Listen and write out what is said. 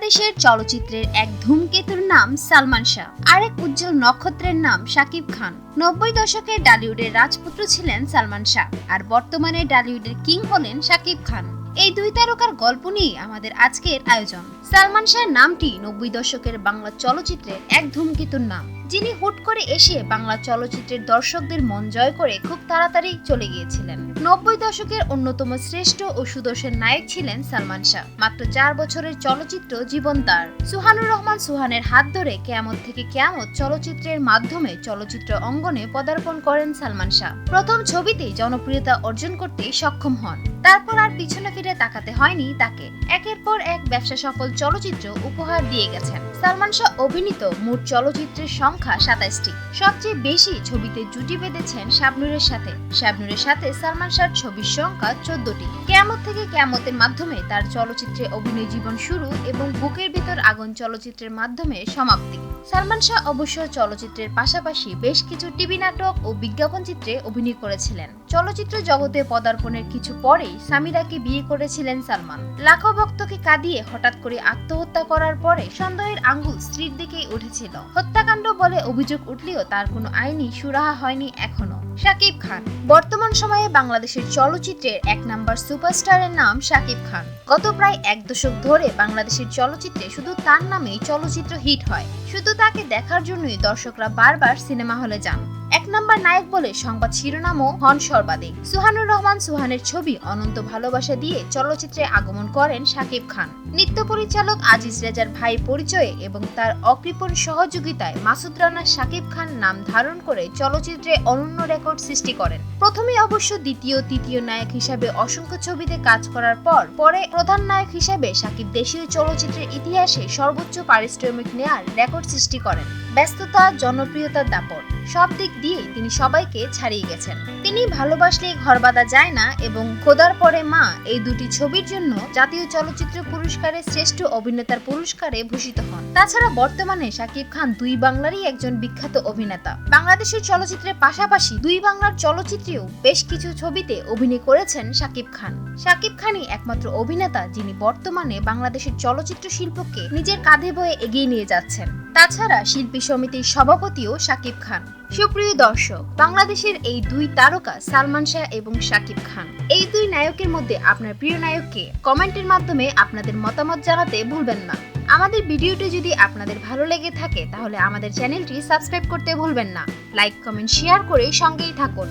বাংলাদেশের চলচ্চিত্রের এক ধূমকেতুর নাম সালমান শাহ, আরেক উজ্জ্বল নক্ষত্রের নাম শাকিব খান। 90 দশকের টলিউডের রাজপুত্র ছিলেন সালমান শাহ, আর বর্তমানে টলিউডের কিং হলেন শাকিব খান। এই দুই তারকার গল্প নিয়ে আমাদের আজকের আয়োজন। সালমান শাহ নামটি 90 দশকের বাংলা চলচ্চিত্রের এক ধূমকেতুর নাম, যিনি হুট করে এসে বাংলা চলচ্চিত্রের দর্শকদের মন জয় করে খুব তাড়াতাড়ি চলে গিয়েছিলেন। 90 দশকের অন্যতম শ্রেষ্ঠ ও সুদর্শন নায়ক ছিলেন সালমান শাহ। মাত্র 4 বছরের চলচ্চিত্র জীবন তার। সুহানুর রহমান সুহানের হাত ধরে কেয়ামত থেকে কেয়ামত চলচ্চিত্রের মাধ্যমে চলচ্চিত্র অঙ্গনে পদার্পণ করেন সালমান শাহ। প্রথম ছবিতেই জনপ্রিয়তা অর্জন করতে সক্ষম হন। তারপর আর পিছনে ফিরে তাকাতে হয়নি তাকে। একের পর এক ব্যবসা সফল চলচ্চিত্র উপহার দিয়ে গেছেন। সালমান শাহ অভিনীত মোট চলচ্চিত্রের সংখ্যা 27টি। সবচেয়ে বেশি ছবিতে জুটি বেঁধেছেন শাবনূরের সাথে। শাবনূরের সাথে সালমান শাহর ছবির সংখ্যা 14টি। কেয়ামত থেকে কেয়ামতের মাধ্যমে তার চলচ্চিত্রে অভিনয় জীবন শুরু এবং বুকের ভিতর আগুন চলচ্চিত্রের মাধ্যমে সমাপ্তি। সালমান শাহ অবশ্য চলচ্চিত্রের পাশাপাশি বেশ কিছু টিভি নাটক ও বিজ্ঞাপন চিত্রে অভিনয় করেছিলেন। চলচ্চিত্র জগতে পদার্পণের কিছু পরেই সামিরাকে বিয়ে করেছিলেন সালমান। লাখো ভক্তকে কাঁদিয়ে হঠাৎ করে আত্মহত্যা করার পরে সন্দেহের আঙ্গুল স্ত্রীর দিকেই উঠেছিল। হত্যাকাণ্ড বলে অভিযোগ উঠলেও তার কোনো আইনি সুরাহা হয়নি এখনো। শাকিব খান বর্তমান সময়ে বাংলাদেশের চলচ্চিত্রের এক নাম্বার সুপারস্টারের নাম শাকিব খান। গত প্রায় এক দশক ধরে বাংলাদেশের চলচ্চিত্রে শুধু তার নামেই চলচ্চিত্র হিট হয়। শুধু তাকে দেখার জন্যই দর্শকরা বারবার সিনেমা হলে যান। এক নাম্বার নায়ক বলে সংবাদ শিরোনামও হন সর্বাধিক। সুহানুর রহমান সুহানের ছবি অনন্ত ভালোবাসা দিয়ে চলচ্চিত্রে আগমন করেন শাকিব খান। নৃত্য পরিচালক আজিজ রেজার ভাই পরিচয়ে এবং তার অকৃপণ সহযোগিতায় মাসুদ রানা শাকিব খান নাম ধারণ করে চলচ্চিত্রে অনন্য রেকর্ড সৃষ্টি করেন। প্রথমে অবশ্য দ্বিতীয় তৃতীয় নায়ক হিসাবে অসংখ্য ছবিতে কাজ করার পরে প্রধান নায়ক হিসাবে শাকিব দেশীয় চলচ্চিত্রের ইতিহাসে সর্বোচ্চ পারিশ্রমিক নেয়ার রেকর্ড সৃষ্টি করেন। ব্যস্ততা, জনপ্রিয়তার দাপট সব দিক দিয়ে তিনি সবাইকে ছাড়িয়ে গেছেন। তিনি ভালোবাসলে ঘর বাঁধা যায় না এবং খোদার পরে মা এই দুটি ছবির জন্য জাতীয় চলচ্চিত্র পুরস্কারে শ্রেষ্ঠ অভিনেতার পুরস্কারে ভূষিত হন। তাছাড়া বর্তমানে শাকিব খান দুই বাংলারই একজন বিখ্যাত অভিনেতা। বাংলাদেশের চলচ্চিত্রের পাশাপাশি দুই বাংলার চলচ্চিত্রেও বেশ কিছু ছবিতে অভিনয় করেছেন শাকিব খান। শাকিব খানই একমাত্র অভিনেতা যিনি বর্তমানে বাংলাদেশের চলচ্চিত্র শিল্পকে নিজের কাঁধে বয়ে এগিয়ে নিয়ে যাচ্ছেন। তাছাড়া শিল্পী সমিতির সভাপতিও শাকিব খান। সুপ্রিয় দর্শক, বাংলাদেশের এই দুই তারকা সালমান শাহ এবং শাকিব খান, এই দুই নায়কের মধ্যে আপনার প্রিয় নায়ককে কমেন্টের মাধ্যমে আপনাদের মতামত জানাতে ভুলবেন না। আমাদের ভিডিওটি যদি আপনাদের ভালো লেগে থাকে তাহলে আমাদের চ্যানেলটি সাবস্ক্রাইব করতে ভুলবেন না। লাইক, কমেন্ট, শেয়ার করে সঙ্গেই থাকুন।